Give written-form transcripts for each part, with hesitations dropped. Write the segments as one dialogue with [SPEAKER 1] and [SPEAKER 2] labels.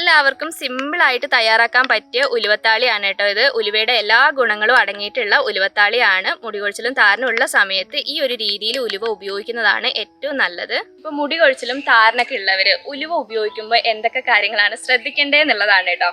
[SPEAKER 1] എല്ലാവർക്കും സിമ്പിളായിട്ട് തയ്യാറാക്കാൻ പറ്റിയ ഉലുവത്താളിയാണ് കേട്ടോ ഇത്. ഉലുവയുടെ എല്ലാ ഗുണങ്ങളും അടങ്ങിയിട്ടുള്ള ഉലുവത്താളിയാണ്. മുടി കൊഴിച്ചിലും താരനും ഉള്ള സമയത്ത് ഈ ഒരു രീതിയിൽ ഉലുവ ഉപയോഗിക്കുന്നതാണ് ഏറ്റവും നല്ലത്. ഇപ്പൊ മുടി കൊഴിച്ചിലും താരനൊക്കെ ഉള്ളവര് ഉലുവ ഉപയോഗിക്കുമ്പോൾ എന്തൊക്കെ കാര്യങ്ങളാണ് ശ്രദ്ധിക്കേണ്ടതെന്നുള്ളതാണ് കേട്ടോ.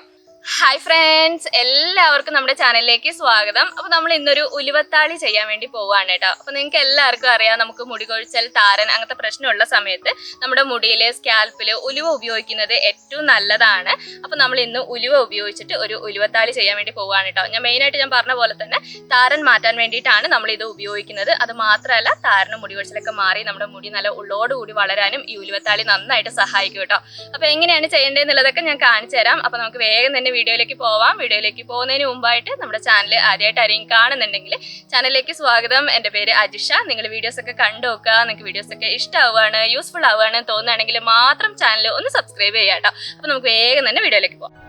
[SPEAKER 1] ഹായ് ഫ്രണ്ട്സ്, എല്ലാവർക്കും നമ്മുടെ ചാനലിലേക്ക് സ്വാഗതം. അപ്പോൾ നമ്മൾ ഇന്നൊരു ഉലുവത്താളി ചെയ്യാൻ വേണ്ടി പോവാണ് കേട്ടോ. അപ്പോൾ നിങ്ങൾക്ക് എല്ലാവർക്കും അറിയാം, നമുക്ക് മുടി കൊഴിച്ചൽ, താരൻ അങ്ങനത്തെ പ്രശ്നമുള്ള സമയത്ത് നമ്മുടെ മുടിയിലെ സ്കാൽപ്പില് ഉലുവ ഉപയോഗിക്കുന്നത് ഏറ്റവും നല്ലതാണ്. അപ്പോൾ നമ്മൾ ഇന്ന് ഉലുവ ഉപയോഗിച്ചിട്ട് ഒരു ഉലുവത്താളി ചെയ്യാൻ വേണ്ടി പോവാണ് കേട്ടോ. മെയിനായിട്ട് ഞാൻ പറഞ്ഞ പോലെ തന്നെ താരൻ മാറ്റാൻ വേണ്ടിയിട്ടാണ് നമ്മൾ ഇത് ഉപയോഗിക്കുന്നത്. അത് മാത്രമല്ല, താരനും മുടി കൊഴിച്ചിലൊക്കെ മാറി നമ്മുടെ മുടി നല്ല ഉള്ളോടുകൂടി വളരാനും ഈ ഉലുവത്താളി നന്നായിട്ട് സഹായിക്കും കേട്ടോ. അപ്പോൾ എങ്ങനെയാണ് ചെയ്യേണ്ടതെന്നുള്ളതൊക്കെ ഞാൻ കാണിച്ചു തരാം. അപ്പോൾ നമുക്ക് വേഗം തന്നെ വീഡിയോയിലേക്ക് പോവാം. വീഡിയോയിലേക്ക് പോകുന്നതിന് മുമ്പായിട്ട് നമ്മുടെ ചാനൽ ആദ്യമായിട്ട് ആരെയും കാണുന്നുണ്ടെങ്കിൽ ചാനലിലേക്ക് സ്വാഗതം. എൻ്റെ പേര് അജിഷ. നിങ്ങൾ വീഡിയോസ് ഒക്കെ കണ്ടു നോക്കുക. നിങ്ങൾക്ക് വീഡിയോസ് ഒക്കെ ഇഷ്ടമാവുകയാണ്, യൂസ്ഫുൾ ആവുകയാണ് തോന്നുകയാണെങ്കിൽ മാത്രം ചാനൽ ഒന്ന് സബ്സ്ക്രൈബ് ചെയ്യാം കേട്ടോ. അപ്പോൾ നമുക്ക് വേഗം തന്നെ വീഡിയോയിലേക്ക് പോവാം.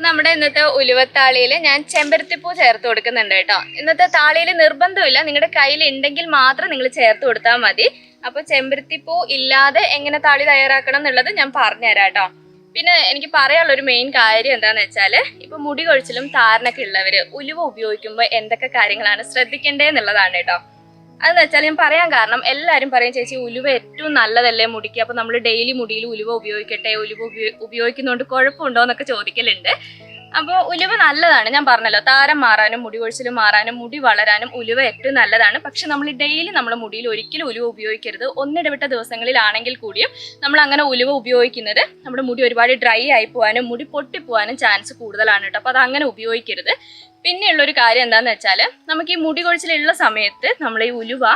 [SPEAKER 1] നമ്മുടെ ഇന്നത്തെ ഉലുവത്താളിയിൽ ഞാൻ ചെമ്പരത്തിപ്പൂ ചേർത്ത് കൊടുക്കുന്നുണ്ട് കേട്ടോ. ഇന്നത്തെ താളിയിൽ നിർബന്ധമില്ല, നിങ്ങളുടെ കയ്യിൽ ഉണ്ടെങ്കിൽ മാത്രം നിങ്ങൾ ചേർത്ത് കൊടുത്താൽ മതി. അപ്പോൾ ചെമ്പരത്തിപ്പൂ ഇല്ലാതെ എങ്ങനെ താളി തയ്യാറാക്കണം എന്നുള്ളത് ഞാൻ പറഞ്ഞുതരാം കേട്ടോ. പിന്നെ എനിക്ക് പറയാനുള്ളൊരു മെയിൻ കാര്യം എന്താണെന്ന് വെച്ചാൽ, ഇപ്പോൾ മുടി കൊഴിച്ചിലും താരനൊക്കെ ഉള്ളവർ ഉലുവ ഉപയോഗിക്കുമ്പോൾ എന്തൊക്കെ കാര്യങ്ങളാണ് ശ്രദ്ധിക്കേണ്ടതെന്നുള്ളതാണ് കേട്ടോ. അതെന്ന് വെച്ചാൽ ഞാൻ പറയാൻ കാരണം, എല്ലാവരും പറയും ചേച്ചി ഉലുവ ഏറ്റവും നല്ലതല്ലേ മുടിക്ക്, അപ്പോൾ നമ്മൾ ഡെയിലി മുടിയിൽ ഉലുവ ഉപയോഗിക്കട്ടെ, ഉലുവ ഉപയോഗിക്കുന്നതുകൊണ്ട് കുഴപ്പമുണ്ടോ എന്നൊക്കെ ചോദിക്കലുണ്ട്. അപ്പോൾ ഉലുവ നല്ലതാണ്, ഞാൻ പറഞ്ഞല്ലോ, താരം മാറാനും മുടി കൊഴിച്ചിലും മാറാനും മുടി വളരാനും ഉലുവ ഏറ്റവും നല്ലതാണ്. പക്ഷെ നമ്മൾ ഡെയിലി നമ്മുടെ മുടിയിൽ ഒരിക്കലും ഉലുവ ഉപയോഗിക്കരുത്. ഒന്നിടവിട്ട ദിവസങ്ങളിലാണെങ്കിൽ കൂടിയും നമ്മൾ അങ്ങനെ ഉലുവ ഉപയോഗിക്കുന്നത് നമ്മുടെ മുടി ഒരുപാട് ഡ്രൈ ആയി പോകാനും മുടി പൊട്ടിപ്പോവാനും ചാൻസ് കൂടുതലാണ് കേട്ടോ. അപ്പോൾ അത് അങ്ങനെ ഉപയോഗിക്കരുത്. പിന്നെയുള്ളൊരു കാര്യം എന്താണെന്ന് വെച്ചാൽ, നമുക്ക് ഈ മുടി കൊഴിച്ചിലുള്ള സമയത്ത് നമ്മൾ ഈ ഉലുവ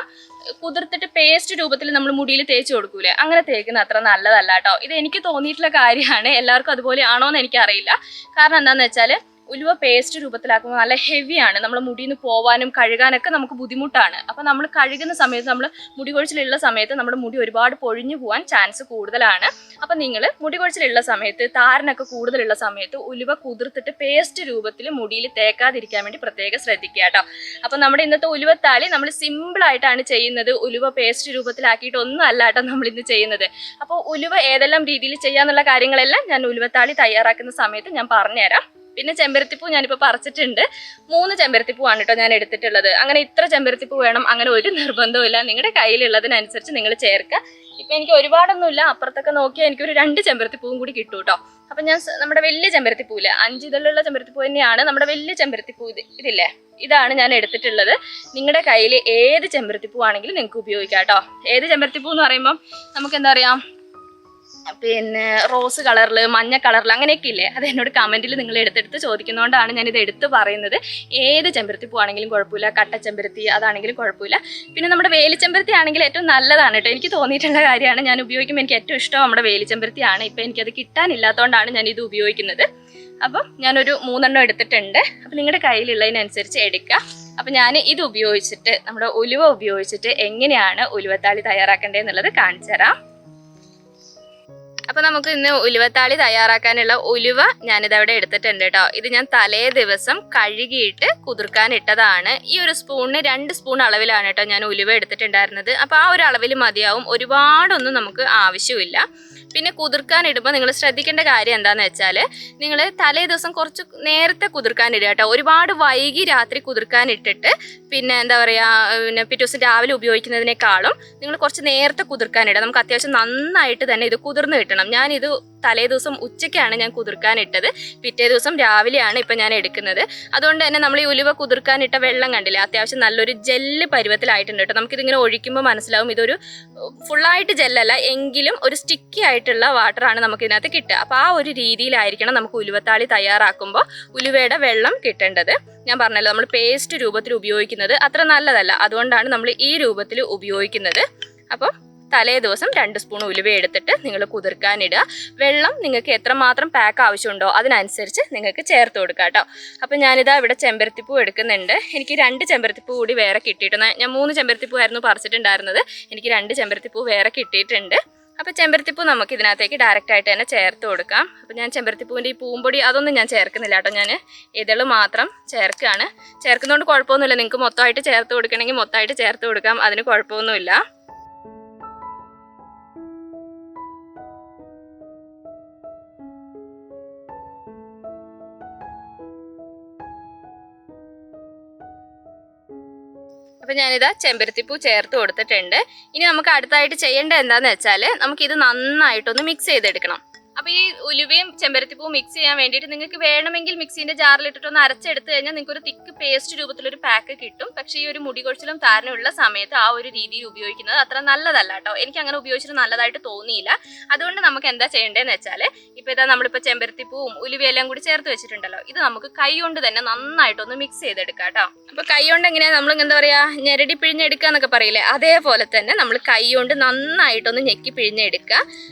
[SPEAKER 1] കുതിർത്തിട്ട് പേസ്റ്റ് രൂപത്തിൽ നമ്മൾ മുടിയിൽ തേച്ച് കൊടുക്കൂലേ, അങ്ങനെ തേക്കുന്ന അത്ര നല്ലതല്ല കേട്ടോ. ഇത് എനിക്ക് തോന്നിയിട്ടുള്ള കാര്യമാണ്. എല്ലാവർക്കും അതുപോലെ ആണോ എന്ന് എനിക്കറിയില്ല. കാരണം എന്താണെന്ന് വെച്ചാൽ, ഉലുവ പേസ്റ്റ് രൂപത്തിലാക്കുമ്പോൾ നല്ല ഹെവിയാണ്. നമ്മൾ മുടിയിൽ നിന്ന് പോവാനും കഴുകാനൊക്കെ നമുക്ക് ബുദ്ധിമുട്ടാണ്. അപ്പോൾ നമ്മൾ കഴുകുന്ന സമയത്ത്, നമ്മൾ മുടി കൊഴിച്ചിലുള്ള സമയത്ത് നമ്മുടെ മുടി ഒരുപാട് പൊഴിഞ്ഞു പോകാൻ ചാൻസ് കൂടുതലാണ്. അപ്പം നിങ്ങൾ മുടി കൊഴിച്ചിലുള്ള സമയത്ത്, താരനൊക്കെ കൂടുതലുള്ള സമയത്ത് ഉലുവ കുതിർത്തിട്ട് പേസ്റ്റ് രൂപത്തിൽ മുടിയിൽ തേക്കാതിരിക്കാൻ വേണ്ടി പ്രത്യേകം ശ്രദ്ധിക്കുക കേട്ടോ. അപ്പം നമ്മുടെ ഇന്നത്തെ ഉലുവത്താളി നമ്മൾ സിമ്പിളായിട്ടാണ് ചെയ്യുന്നത്. ഉലുവ പേസ്റ്റ് രൂപത്തിലാക്കിയിട്ട് ഒന്നും അല്ല കേട്ടോ നമ്മൾ ഇന്ന് ചെയ്യുന്നത്. അപ്പോൾ ഉലുവ ഏതെല്ലാം രീതിയിൽ ചെയ്യാന്നുള്ള കാര്യങ്ങളെല്ലാം ഞാൻ ഉലുവത്താളി തയ്യാറാക്കുന്ന സമയത്ത് ഞാൻ പറഞ്ഞുതരാം. പിന്നെ ചെമ്പരത്തിപ്പൂ ഞാനിപ്പോൾ പറിച്ചിട്ടുണ്ട്. 3 ചെമ്പരത്തിപ്പൂവാണ് കേട്ടോ ഞാൻ എടുത്തിട്ടുള്ളത്. അങ്ങനെ ഇത്ര ചെമ്പരത്തിപ്പൂ വേണം അങ്ങനെ ഒരു നിർബന്ധമില്ല. നിങ്ങളുടെ കയ്യിലുള്ളതിനനുസരിച്ച് നിങ്ങൾ ചേർക്കുക. ഇപ്പം എനിക്ക് ഒരുപാടൊന്നുമില്ല, അപ്പുറത്തൊക്കെ നോക്കിയാൽ എനിക്കൊരു 2 ചെമ്പരത്തിപ്പൂവും കൂടി കിട്ടും കേട്ടോ. അപ്പം ഞാൻ നമ്മുടെ വലിയ ചെമ്പരത്തിപ്പൂവില്ല, 5 ഇതളുള്ള ചെമ്പരത്തിപ്പൂ തന്നെയാണ് നമ്മുടെ വലിയ ചെമ്പരത്തിപ്പൂ. ഇതില്ലേ, ഇതാണ് ഞാൻ എടുത്തിട്ടുള്ളത്. നിങ്ങളുടെ കയ്യിൽ ഏത് ചെമ്പരത്തിപ്പൂ ആണെങ്കിലും നിങ്ങൾക്ക് ഉപയോഗിക്കാം കേട്ടോ. ഏത് ചെമ്പരത്തിപ്പൂ എന്ന് പറയുമ്പം നമുക്ക് എന്താ പറയുക, പിന്നെ റോസ് കളറിൽ, മഞ്ഞ കളറിൽ അങ്ങനെയൊക്കെ ഇല്ലേ, അത് എന്നോട് കമൻറ്റിൽ നിങ്ങൾ എടുത്തെടുത്ത് ചോദിക്കുന്നതുകൊണ്ടാണ് ഞാനിത് എടുത്ത് പറയുന്നത്. ഏത് ചെമ്പരത്തിപ്പൂ ആണെങ്കിലും കുഴപ്പമില്ല, കട്ട ചെമ്പരത്തി അതാണെങ്കിലും കുഴപ്പമില്ല. പിന്നെ നമ്മുടെ വേലിച്ചെമ്പരത്തി ആണെങ്കിൽ ഏറ്റവും നല്ലതാണ് കേട്ടോ. എനിക്ക് തോന്നിയിട്ടുള്ള കാര്യമാണ്. ഞാൻ ഉപയോഗിക്കുമ്പോൾ എനിക്ക് ഏറ്റവും ഇഷ്ടം നമ്മുടെ വേലിച്ചെമ്പരത്തിയാണ്. ഇപ്പം എനിക്കത് കിട്ടാനില്ലാത്തതുകൊണ്ടാണ് ഞാനിത് ഉപയോഗിക്കുന്നത്. അപ്പം ഞാനൊരു 3 എണ്ണം എടുത്തിട്ടുണ്ട്. അപ്പം നിങ്ങളുടെ കയ്യിലുള്ളതിനനുസരിച്ച് എടുക്കുക. അപ്പം ഞാൻ ഇത് ഉപയോഗിച്ചിട്ട്, നമ്മുടെ ഉലുവ ഉപയോഗിച്ചിട്ട് എങ്ങനെയാണ് ഉലുവത്താളി തയ്യാറാക്കേണ്ടതെന്നുള്ളത് കാണിച്ചു തരാം. അപ്പോൾ നമുക്ക് ഇന്ന് ഉലുവത്താളി തയ്യാറാക്കാനുള്ള ഉലുവ ഞാനിതവിടെ എടുത്തിട്ടുണ്ട് കേട്ടോ. ഇത് ഞാൻ തലേ ദിവസം കഴുകിയിട്ട് കുതിർക്കാനിട്ടതാണ്. ഈ ഒരു സ്പൂണിന് 2 സ്പൂൺ അളവിലാണ് കേട്ടോ ഞാൻ ഉലുവ എടുത്തിട്ടുണ്ടായിരുന്നത്. അപ്പോൾ ആ ഒരു അളവിൽ മതിയാവും, ഒരുപാടൊന്നും നമുക്ക് ആവശ്യമില്ല. പിന്നെ കുതിർക്കാനിടുമ്പോൾ നിങ്ങൾ ശ്രദ്ധിക്കേണ്ട കാര്യം എന്താണെന്ന് വെച്ചാൽ, നിങ്ങൾ തലേ ദിവസം കുറച്ച് നേരത്തെ കുതിർക്കാനിടുക കേട്ടോ. ഒരുപാട് വൈകി രാത്രി കുതിർക്കാനിട്ടിട്ട് പിന്നെ എന്താ പറയുക, പിന്നെ പിറ്റേ ദിവസം രാവിലെ ഉപയോഗിക്കുന്നതിനേക്കാളും നിങ്ങൾ കുറച്ച് നേരത്തെ കുതിർക്കാനിടുക. നമുക്ക് അത്യാവശ്യം നന്നായിട്ട് തന്നെ ഇത് കുതിർന്ന് കിട്ടണം. ഞാനിത് തലേ ദിവസം ഉച്ചയ്ക്കാണ് ഞാൻ കുതിർക്കാനിട്ടത്. പിറ്റേ ദിവസം രാവിലെയാണ് ഇപ്പം ഞാൻ എടുക്കുന്നത്. അതുകൊണ്ട് തന്നെ നമ്മൾ ഈ ഉലുവ കുതിർക്കാനിട്ട വെള്ളം കണ്ടില്ലേ, അത്യാവശ്യം നല്ലൊരു ജെല്ല് പരുവത്തിലായിട്ടുണ്ട് കേട്ടോ. നമുക്കിതിങ്ങനെ ഒഴിക്കുമ്പോൾ മനസ്സിലാവും ഇതൊരു ഫുള്ളായിട്ട് ജെല്ലല്ല, എങ്കിലും ഒരു സ്റ്റിക്കി ആയിട്ടുള്ള വാട്ടറാണ് നമുക്ക് ഇതിനകത്ത് കിട്ടുക. അപ്പോൾ ആ ഒരു രീതിയിലായിരിക്കണം നമുക്ക് ഉലുവത്താളി തയ്യാറാക്കുമ്പോൾ ഉലുവയുടെ വെള്ളം കിട്ടേണ്ടത്. ഞാൻ പറഞ്ഞല്ലോ, നമ്മൾ പേസ്റ്റ് രൂപത്തിൽ ഉപയോഗിക്കുന്നത് അത്ര നല്ലതല്ല. അതുകൊണ്ടാണ് നമ്മൾ ഈ രൂപത്തിൽ ഉപയോഗിക്കുന്നത്. അപ്പോൾ തലേ ദിവസം 2 സ്പൂൺ ഉലുവ എടുത്തിട്ട് നിങ്ങൾ കുതിർക്കാനിടുക. വെള്ളം നിങ്ങൾക്ക് എത്രമാത്രം പാക്ക് ആവശ്യമുണ്ടോ അതിനനുസരിച്ച് നിങ്ങൾക്ക് ചേർത്ത് കൊടുക്കുക കേട്ടോ. അപ്പം ഞാനിതാ ഇവിടെ ചെമ്പരത്തിപ്പൂ എടുക്കുന്നുണ്ട്. എനിക്ക് 2 ചെമ്പരത്തിപ്പൂ കൂടി വേറെ കിട്ടിയിട്ടുണ്ട്. ഞാൻ 3 ചെമ്പരത്തിപ്പൂ ആയിരുന്നു പറിച്ചിട്ടുണ്ടായിരുന്നത്. എനിക്ക് 2 ചെമ്പരത്തിപ്പൂ വേറെ കിട്ടിയിട്ടുണ്ട്. അപ്പോൾ ചെമ്പരത്തിപ്പൂ നമുക്ക് ഇതിനകത്തേക്ക് ഡയറക്റ്റ് ആയിട്ട് തന്നെ ചേർത്ത് കൊടുക്കാം. അപ്പോൾ ഞാൻ ചെമ്പരത്തിപ്പൂവിൻ്റെ ഈ പൂമ്പൊടി അതൊന്നും ഞാൻ ചേർക്കുന്നില്ല കേട്ടോ, ഞാൻ ഇതള് മാത്രം ചേർക്കുകയാണ്. ചേർക്കുന്നതുകൊണ്ട് കുഴപ്പമൊന്നുമില്ല, നിങ്ങൾക്ക് മൊത്തമായിട്ട് ചേർത്ത് കൊടുക്കണമെങ്കിൽ മൊത്തമായിട്ട് ചേർത്ത് കൊടുക്കാം, അതിന് കുഴപ്പമൊന്നുമില്ല. അപ്പോൾ ഞാനിതാ ചെമ്പരത്തിപ്പൂ ചേർത്ത് കൊടുത്തിട്ടുണ്ട്. ഇനി നമുക്ക് അടുത്തായിട്ട് ചെയ്യേണ്ടത് എന്താണെന്ന് വെച്ചാൽ നമുക്കിത് നന്നായിട്ടൊന്ന് മിക്സ് ചെയ്തെടുക്കണം. അപ്പോൾ ഈ ഉലുവയും ചെമ്പരത്തിപ്പൂവും മിക്സ് ചെയ്യാൻ വേണ്ടിയിട്ട് നിങ്ങൾക്ക് വേണമെങ്കിൽ മിക്സിൻ്റെ ജാറിലിട്ടിട്ടൊന്ന് അരച്ചെടുത്ത് കഴിഞ്ഞാൽ നിങ്ങൾക്ക് ഒരു തിക്ക് പേസ്റ്റ് രൂപത്തിലൊരു പാക്ക് കിട്ടും. പക്ഷേ ഈ ഒരു മുടി കൊഴിച്ചിലും താരനുള്ള സമയത്ത് ആ ഒരു രീതിയിൽ ഉപയോഗിക്കുന്നത് അത്ര നല്ലതല്ല കേട്ടോ. എനിക്ക് അങ്ങനെ ഉപയോഗിച്ചിട്ട് നല്ലതായിട്ട് തോന്നിയില്ല. അതുകൊണ്ട് നമുക്ക് എന്താ ചെയ്യേണ്ടതെന്ന് വെച്ചാൽ ഇപ്പോൾ ഇതാ നമ്മളിപ്പോൾ ചെമ്പരത്തിപ്പൂവും ഉലുവയെല്ലാം കൂടി ചേർത്ത് വെച്ചിട്ടുണ്ടല്ലോ, ഇത് നമുക്ക് കൈ കൊണ്ട് തന്നെ നന്നായിട്ടൊന്ന് മിക്സ് ചെയ്തെടുക്കാം കേട്ടോ. അപ്പോൾ കൈ കൊണ്ട് എങ്ങനെയാണ് നമ്മൾ എന്താ പറയുക ഞെരടി പിഴിഞ്ഞെടുക്കുക എന്നൊക്കെ പറയില്ലേ, അതേപോലെ തന്നെ നമ്മൾ കൈ കൊണ്ട് നന്നായിട്ടൊന്ന് ഞെക്കി പിഴിഞ്ഞെടുക്കുക.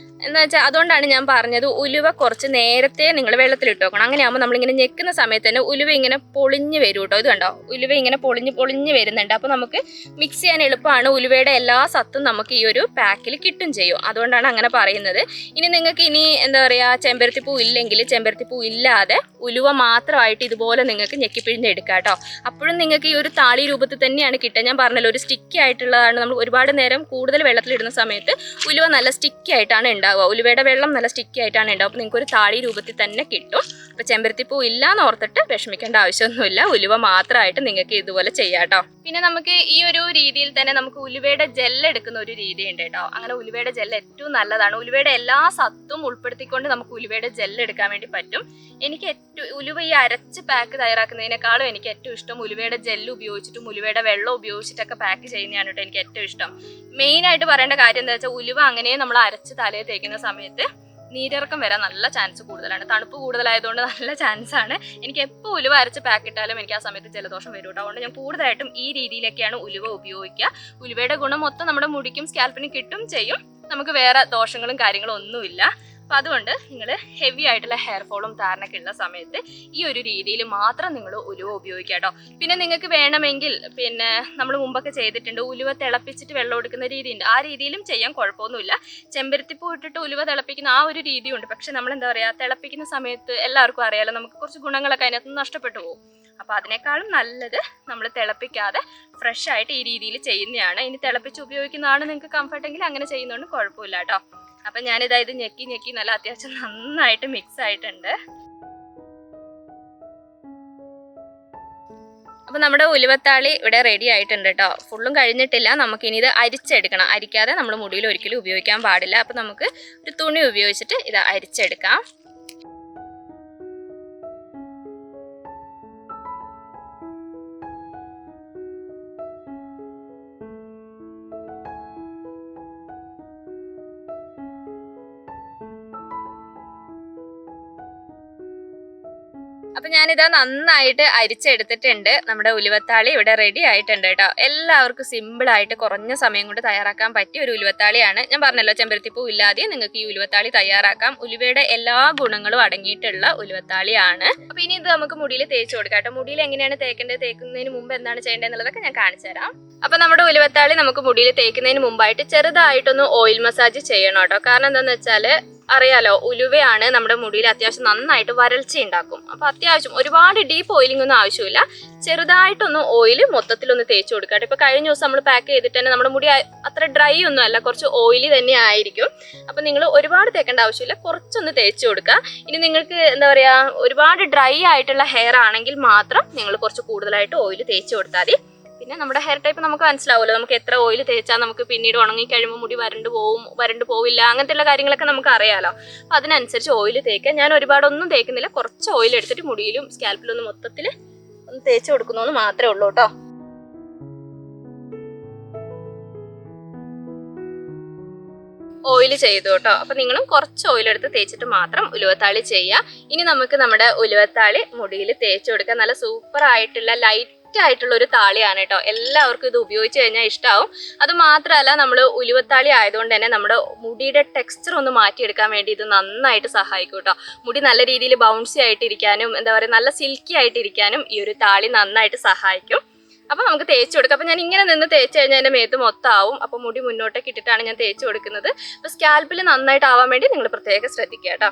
[SPEAKER 1] എന്ന് വെച്ചാൽ അതുകൊണ്ടാണ് ഞാൻ പറഞ്ഞത് ഉലുവ കുറച്ച് നേരത്തെ നിങ്ങൾ വെള്ളത്തിലിട്ട് വെക്കണം. അങ്ങനെയാകുമ്പോൾ നമ്മളിങ്ങനെ ഞെക്കുന്ന സമയത്ത് തന്നെ ഉലുവ ഇങ്ങനെ പൊളിഞ്ഞ് വരും കേട്ടോ. ഇത് കണ്ടോ, ഉലുവ ഇങ്ങനെ പൊളിഞ്ഞ് വരുന്നുണ്ട്. അപ്പോൾ നമുക്ക് മിക്സ് ചെയ്യാൻ എളുപ്പമാണ്. ഉലുവയുടെ എല്ലാ സത്തും നമുക്ക് ഈ ഒരു പാക്കിൽ കിട്ടും ചെയ്യും. അതുകൊണ്ടാണ് അങ്ങനെ പറയുന്നത്. ഇനി നിങ്ങൾക്ക് എന്താ പറയുക ചെമ്പരത്തിപ്പൂ ഇല്ലെങ്കിൽ ചെമ്പരത്തിപ്പൂ ഇല്ലാതെ ഉലുവ മാത്രമായിട്ട് ഇതുപോലെ നിങ്ങൾക്ക് ഞെക്കിപ്പിഴിഞ്ഞെടുക്കാം കേട്ടോ. അപ്പോഴും നിങ്ങൾക്ക് ഈ ഒരു താളി രൂപത്തിൽ തന്നെയാണ് കിട്ടുക. ഞാൻ പറഞ്ഞല്ലോ, ഒരു സ്റ്റിക്കി ആയിട്ടുള്ളതാണ്. നമ്മൾ ഒരുപാട് നേരം കൂടുതൽ വെള്ളത്തിലിടുന്ന സമയത്ത് ഉലുവ നല്ല സ്റ്റിക്കി ആയിട്ടാണ് ഉണ്ടാവുക. ഉലുവയുടെ വെള്ളം നല്ല സ്റ്റിക്കി ആയിട്ടാണ് ഉണ്ടാവുക. അപ്പോൾ നിങ്ങൾക്ക് ഒരു താളി രൂപത്തിൽ തന്നെ കിട്ടും. അപ്പോൾ ചെമ്പരത്തിപ്പൂ ഇല്ലാന്ന് ഓർത്തിട്ട് വിഷമിക്കേണ്ട ആവശ്യമൊന്നുമില്ല, ഉലുവ മാത്രമായിട്ട് നിങ്ങൾക്ക് ഇതുപോലെ ചെയ്യാം കേട്ടോ. പിന്നെ നമുക്ക് ഈ ഒരു രീതിയിൽ തന്നെ നമുക്ക് ഉലുവയുടെ ജെല്ല് എടുക്കുന്ന ഒരു രീതി ഉണ്ട് കേട്ടോ. അങ്ങനെ ഉലുവയുടെ ജെല്ല് ഏറ്റവും നല്ലതാണ്. ഉലുവയുടെ എല്ലാ സത്തും ഉൾപ്പെടുത്തിക്കൊണ്ട് നമുക്ക് ഉലുവയുടെ ജെല്ല് എടുക്കാൻ വേണ്ടി പറ്റും. എനിക്ക് ഉലുവ ഈ അരച്ച് പാക്ക് തയ്യാറാക്കുന്നതിനേക്കാളും എനിക്ക് ഏറ്റവും ഇഷ്ടം ഉലുവയുടെ ജെല്ല് ഉപയോഗിച്ചിട്ടും ഉലുവയുടെ വെള്ളം ഉപയോഗിച്ചിട്ടൊക്കെ പാക്ക് ചെയ്യുന്നതാണ് കേട്ടോ എനിക്ക് ഏറ്റവും ഇഷ്ടം. മെയിനായിട്ട് പറയേണ്ട കാര്യം എന്താ വെച്ചാൽ ഉലുവ അങ്ങനെ നമ്മൾ അരച്ച് തലയിൽ തേക്കുന്ന സമയത്ത് നീരിറക്കം വരാൻ നല്ല ചാൻസ് കൂടുതലാണ്. തണുപ്പ് കൂടുതലായതുകൊണ്ട് നല്ല ചാൻസ് ആണ്. എനിക്ക് എപ്പോൾ ഉലുവ അരച്ച് പാക്കിട്ടാലും എനിക്ക് ആ സമയത്ത് ജലദോഷം വരും കേട്ടോ. അതുകൊണ്ട് ഞാൻ കൂടുതലായിട്ടും ഈ രീതിയിലൊക്കെയാണ് ഉലുവ ഉപയോഗിക്കുക. ഉലുവയുടെ ഗുണം മൊത്തം നമ്മുടെ മുടിക്കും സ്കാൽപ്പിനും കിട്ടും ചെയ്യും. നമുക്ക് വേറെ ദോഷങ്ങളും കാര്യങ്ങളും ഒന്നുമില്ല. അപ്പോൾ അതുകൊണ്ട് നിങ്ങൾ ഹെവി ആയിട്ടുള്ള ഹെയർ ഫോളും താരനൊക്കെ ഉള്ള സമയത്ത് ഈ ഒരു രീതിയിൽ മാത്രം നിങ്ങൾ ഉലുവ ഉപയോഗിക്കുക കേട്ടോ. പിന്നെ നിങ്ങൾക്ക് വേണമെങ്കിൽ നമ്മൾ മുമ്പൊക്കെ ചെയ്തിട്ടുണ്ട് ഉലുവ തിളപ്പിച്ചിട്ട് വെള്ളം എടുക്കുന്ന രീതിയുണ്ട്. ആ രീതിയിലും ചെയ്യാൻ കുഴപ്പമൊന്നുമില്ല. ചെമ്പരത്തിപ്പൂ ഇട്ടിട്ട് ഉലുവ തിളപ്പിക്കുന്ന ആ ഒരു രീതിയുണ്ട്. പക്ഷെ നമ്മൾ എന്താ പറയുക തിളപ്പിക്കുന്ന സമയത്ത് എല്ലാവർക്കും അറിയാലോ നമുക്ക് കുറച്ച് ഗുണങ്ങളൊക്കെ അതിനകത്ത് നഷ്ടപ്പെട്ടു പോകും. അപ്പോൾ അതിനേക്കാളും നല്ലത് നമ്മൾ തിളപ്പിക്കാതെ ഫ്രഷ് ആയിട്ട് ഈ രീതിയിൽ ചെയ്യുന്നതാണ്. ഇനി തിളപ്പിച്ച് ഉപയോഗിക്കുന്നതാണ് നിങ്ങൾക്ക് കംഫർട്ടെങ്കിൽ അങ്ങനെ ചെയ്യുന്നതുകൊണ്ട് കുഴപ്പമില്ല കേട്ടോ. അപ്പം ഞാനിതാ ഇത് ഞെക്കി നല്ല അത്യാവശ്യം നന്നായിട്ട് മിക്സ് ആയിട്ടുണ്ട്. അപ്പോൾ നമ്മുടെ ഉലുവത്താളി ഇവിടെ റെഡി ആയിട്ടുണ്ട് കേട്ടോ. ഫുള്ളും കഴിഞ്ഞിട്ടില്ല. നമുക്കിനി ഇത് അരിച്ചെടുക്കണം. അരിക്കാതെ നമ്മൾ മുടിയിൽ ഒരിക്കലും ഉപയോഗിക്കാൻ പാടില്ല. അപ്പോൾ നമുക്ക് ഒരു തുണി ഉപയോഗിച്ചിട്ട് ഇത് അരിച്ചെടുക്കാം. അപ്പൊ ഞാനിതാ നന്നായിട്ട് അരിച്ചെടുത്തിട്ടുണ്ട്. നമ്മുടെ ഉലുവത്താളി ഇവിടെ റെഡി ആയിട്ടുണ്ട് കേട്ടോ. എല്ലാവർക്കും സിമ്പിളായിട്ട് കുറഞ്ഞ സമയം കൊണ്ട് തയ്യാറാക്കാൻ പറ്റിയ ഒരു ഉലുവത്താളിയാണ്. ഞാൻ പറഞ്ഞല്ലോ ചെമ്പരത്തിപ്പൂ ഇല്ലാതെ നിങ്ങൾക്ക് ഈ ഉലുവത്താളി തയ്യാറാക്കാം. ഉലുവയുടെ എല്ലാ ഗുണങ്ങളും അടങ്ങിയിട്ടുള്ള ഉലുവത്താളിയാണ്. അപ്പൊ ഇനി ഇത് നമുക്ക് മുടിയിൽ തേച്ച് കൊടുക്കാം കേട്ടോ. മുടിയിൽ എങ്ങനെയാണ് തേക്കേണ്ടത്, തേക്കുന്നതിന് മുമ്പ് എന്താണ് ചെയ്യേണ്ടത് എന്നുള്ളതൊക്കെ ഞാൻ കാണിച്ചു തരാം. അപ്പൊ നമ്മുടെ ഉലുവത്താളി നമുക്ക് മുടിയിൽ തേക്കുന്നതിന് മുമ്പായിട്ട് ചെറുതായിട്ടൊന്ന് ഓയിൽ മസാജ് ചെയ്യണം കേട്ടോ. കാരണം എന്താണെന്ന് വെച്ചാൽ അറിയാലോ ഉലുവയാണ് നമ്മുടെ മുടിയിൽ അത്യാവശ്യം നന്നായിട്ട് വരൾച്ച ഉണ്ടാക്കും. അപ്പോൾ അത്യാവശ്യം ഒരുപാട് ഡീപ്പ് ഓയിലിംഗ് ഒന്നും ആവശ്യമില്ല. ചെറുതായിട്ടൊന്ന് ഓയിൽ മൊത്തത്തിലൊന്ന് തേച്ച് കൊടുക്കാം. ഇപ്പോൾ കഴിഞ്ഞ ദിവസം നമ്മൾ പാക്ക് ചെയ്തിട്ട് തന്നെ നമ്മുടെ മുടി അത്ര ഡ്രൈ ഒന്നും അല്ല, കുറച്ച് ഓയിലി തന്നെ ആയിരിക്കും. അപ്പം നിങ്ങൾ ഒരുപാട് തേക്കേണ്ട ആവശ്യമില്ല, കുറച്ചൊന്ന് തേച്ച് കൊടുക്കുക. ഇനി നിങ്ങൾക്ക് എന്താ പറയുക ഒരുപാട് ഡ്രൈ ആയിട്ടുള്ള ഹെയർ ആണെങ്കിൽ മാത്രം നിങ്ങൾ കുറച്ച് കൂടുതലായിട്ട് ഓയിൽ തേച്ച് കൊടുത്താൽ മതി. പിന്നെ നമ്മുടെ ഹെയർ ടൈപ്പ് നമുക്ക് മനസ്സിലാവുമല്ലോ, നമുക്ക് എത്ര ഓയിൽ തേച്ചാൽ നമുക്ക് പിന്നീട് ഉണങ്ങി കഴിയുമ്പോൾ മുടി വരണ്ട് പോവില്ല, അങ്ങനത്തെയുള്ള കാര്യങ്ങളൊക്കെ നമുക്ക് അറിയാലോ. അപ്പം അതിനനുസരിച്ച് ഓയിൽ തേക്കുക. ഞാൻ ഒരുപാടൊന്നും തേക്കുന്നില്ല, കുറച്ച് ഓയിൽ എടുത്തിട്ട് മുടിയിലും സ്കാൽപ്പിലും ഒന്ന് മൊത്തത്തിൽ ഒന്ന് തേച്ച് കൊടുക്കുന്നു മാത്രമേ ഉള്ളൂ കേട്ടോ. ഓയിൽ ചെയ്തു കേട്ടോ. അപ്പം നിങ്ങളും കുറച്ച് ഓയിലെടുത്ത് തേച്ചിട്ട് മാത്രം ഉലുവത്താളി ചെയ്യുക. ഇനി നമുക്ക് നമ്മുടെ ഉലുവത്താളി മുടിയിൽ തേച്ച് കൊടുക്കുക. നല്ല സൂപ്പർ ആയിട്ടുള്ള ലൈറ്റ് ആയിട്ടുള്ള ഒരു താളിയാണ് കേട്ടോ. എല്ലാവർക്കും ഇത് ഉപയോഗിച്ച് കഴിഞ്ഞാൽ ഇഷ്ടമാവും. അത് മാത്രമല്ല നമ്മൾ ഉലുവത്താളി ആയതുകൊണ്ട് തന്നെ നമ്മുടെ മുടിയുടെ ടെക്സ്ചർ ഒന്ന് മാറ്റിയെടുക്കാൻ വേണ്ടി ഇത് നന്നായിട്ട് സഹായിക്കും കേട്ടോ. മുടി നല്ല രീതിയിൽ ബൗൺസി ആയിട്ടിരിക്കാനും എന്താ പറയുക നല്ല സിൽക്കി ആയിട്ടിരിക്കാനും ഈ ഒരു താളി നന്നായിട്ട് സഹായിക്കും. അപ്പോൾ നമുക്ക് തേച്ച് കൊടുക്കാം. അപ്പോൾ ഞാൻ ഇങ്ങനെ നിന്ന് തേച്ച് കഴിഞ്ഞാൽ എൻ്റെ മേത്ത് മൊത്തം ആവും. അപ്പോൾ മുടി മുന്നോട്ടേക്ക് ഇട്ടിട്ടാണ് ഞാൻ തേച്ച് കൊടുക്കുന്നത്. അപ്പോൾ സ്കാൽപ്പിൽ നന്നായിട്ട് ആവാൻ വേണ്ടി നിങ്ങൾ പ്രത്യേകം ശ്രദ്ധിക്കുക കേട്ടോ.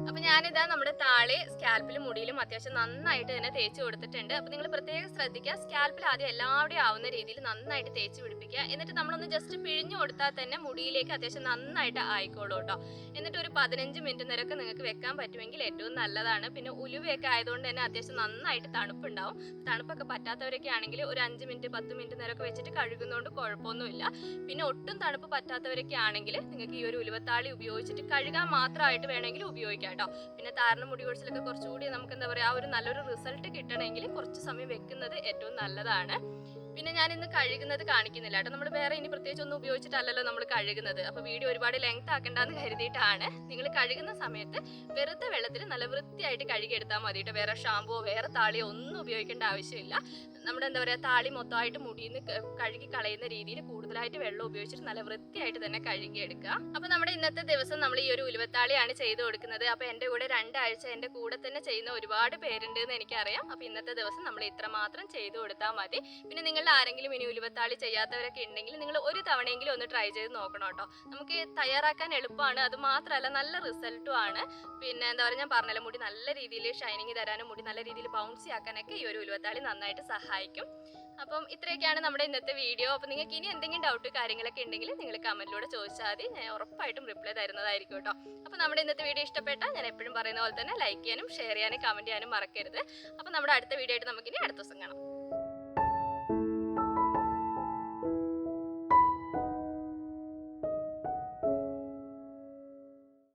[SPEAKER 1] അപ്പോൾ ഞാനിതാ നമ്മുടെ താളി സ്കാൽപ്പിലും മുടിയിലും അത്യാവശ്യം നന്നായിട്ട് തന്നെ തേച്ച് കൊടുത്തിട്ടുണ്ട്. അപ്പോൾ നിങ്ങൾ പ്രത്യേകം ശ്രദ്ധിക്കുക, സ്കാൽപ്പിൽ ആദ്യം എല്ലാവരുടെയും ആവുന്ന രീതിയിൽ നന്നായിട്ട് തേച്ച് പിടിപ്പിക്കുക. എന്നിട്ട് നമ്മളൊന്ന് ജസ്റ്റ് പിഴിഞ്ഞു കൊടുത്താൽ തന്നെ മുടിയിലേക്ക് അത്യാവശ്യം നന്നായിട്ട് ആയിക്കോളൂ കേട്ടോ. എന്നിട്ട് ഒരു 15 മിനിറ്റ് നേരമൊക്കെ നിങ്ങൾക്ക് വെക്കാൻ പറ്റുമെങ്കിൽ ഏറ്റവും നല്ലതാണ്. പിന്നെ ഉലുവയൊക്കെ ആയതുകൊണ്ട് തന്നെ അത്യാവശ്യം നന്നായിട്ട് തണുപ്പുണ്ടാവും. തണുപ്പൊക്കെ പറ്റാത്തവരൊക്കെ ആണെങ്കിൽ ഒരു 5 മിനിറ്റ് 10 മിനിറ്റ് നേരമൊക്കെ വെച്ചിട്ട് കഴുകുന്നതുകൊണ്ട് കുഴപ്പമൊന്നുമില്ല. പിന്നെ ഒട്ടും തണുപ്പ് പറ്റാത്തവരൊക്കെ ആണെങ്കിൽ നിങ്ങൾക്ക് ഈ ഒരു ഉലുവത്താളി ഉപയോഗിച്ചിട്ട് കഴുകാൻ മാത്രമായിട്ട് വേണമെങ്കിൽ ഉപയോഗിക്കാം കേട്ടോ. പിന്നെ താരന മുടി കൊഴിച്ചിലൊക്കെ കുറച്ചുകൂടി നമുക്ക് എന്താ പറയുക, ഒരു നല്ലൊരു റിസൾട്ട് കിട്ടണമെങ്കിൽ കുറച്ച് സമയം വെക്കുന്നത് ഏറ്റവും നല്ലതാണ്. പിന്നെ ഞാൻ ഇന്ന് കഴുകുന്നത് കാണിക്കുന്നില്ല കേട്ടോ. നമ്മൾ വേറെ ഇനി പ്രത്യേകിച്ച് ഒന്നും ഉപയോഗിച്ചിട്ടല്ലല്ലോ നമ്മൾ കഴുകുന്നത്. അപ്പോൾ വീഡിയോ ഒരുപാട് ലെങ്ത് ആക്കണ്ടെന്ന് കരുതിയിട്ടാണ്. നിങ്ങൾ കഴുകുന്ന സമയത്ത് വെറുതെ വെള്ളത്തിൽ നല്ല വൃത്തിയായിട്ട് കഴുകിയെടുത്താൽ മതി കേട്ടോ. വേറെ ഷാമ്പുവോ വേറെ താളിയോ ഒന്നും ഉപയോഗിക്കേണ്ട ആവശ്യമില്ല. നമ്മുടെ എന്താ പറയുക, താളി മൊത്തമായിട്ട് മുടിയിൽ നിന്ന് കഴുകി കളയുന്ന രീതിയിൽ കൂടുതലായിട്ട് വെള്ളം ഉപയോഗിച്ചിട്ട് നല്ല വൃത്തിയായിട്ട് തന്നെ കഴുകിയെടുക്കുക. അപ്പോൾ നമ്മുടെ ഇന്നത്തെ ദിവസം നമ്മൾ ഈ ഒരു ഉലുവത്താളിയാണ് ചെയ്ത് കൊടുക്കുന്നത്. അപ്പോൾ എൻ്റെ കൂടെ 2 ആഴ്ച എൻ്റെ കൂടെ തന്നെ ചെയ്യുന്ന ഒരുപാട് പേരുണ്ട് എന്ന് എനിക്കറിയാം. അപ്പോൾ ഇന്നത്തെ ദിവസം നമ്മൾ ഇത്ര മാത്രം ചെയ്ത് കൊടുത്താൽ മതി. പിന്നെ നിങ്ങൾ ആരെങ്കിലും ഇനി ഉലുവത്താളി ചെയ്യാത്തവരൊക്കെ ഉണ്ടെങ്കിൽ നിങ്ങൾ ഒരു തവണയെങ്കിലും ഒന്ന് ട്രൈ ചെയ്ത് നോക്കണം കേട്ടോ. നമുക്ക് തയ്യാറാക്കാൻ എളുപ്പമാണ്, അത് മാത്രമല്ല നല്ല റിസൾട്ടും ആണ്. പിന്നെ എന്താ പറയുക, ഞാൻ പറഞ്ഞല്ലോ, മുടി നല്ല രീതിയിൽ ഷൈനിങ് തരാനും മുടി നല്ല രീതിയിൽ ബൗൺസി ആക്കാനൊക്കെ ഈ ഒരു ഉലുവത്താളി നന്നായിട്ട് സഹായിക്കും. അപ്പം ഇത്രയൊക്കെയാണ് നമ്മുടെ ഇന്നത്തെ വീഡിയോ. അപ്പോൾ നിങ്ങൾക്ക് ഇനി എന്തെങ്കിലും ഡൗട്ട് കാര്യങ്ങളൊക്കെ ഉണ്ടെങ്കിൽ നിങ്ങൾ കമൻറ്റിലൂടെ ചോദിച്ചാൽ മതി, ഞാൻ ഉറപ്പായിട്ടും റിപ്ലൈ തരുന്നതായിരിക്കും കേട്ടോ. അപ്പോൾ നമ്മുടെ ഇന്നത്തെ വീഡിയോ ഇഷ്ടപ്പെട്ടാൽ ഞാൻ എപ്പോഴും പറയുന്ന പോലെ തന്നെ ലൈക്ക് ചെയ്യാനും ഷെയർ ചെയ്യാനും കമൻറ്റ് ചെയ്യാനും മറക്കരുത്. അപ്പോൾ നമ്മുടെ അടുത്ത വീഡിയോ ആയിട്ട് നമുക്കിനി അടുത്ത ദിവസം കാണാം.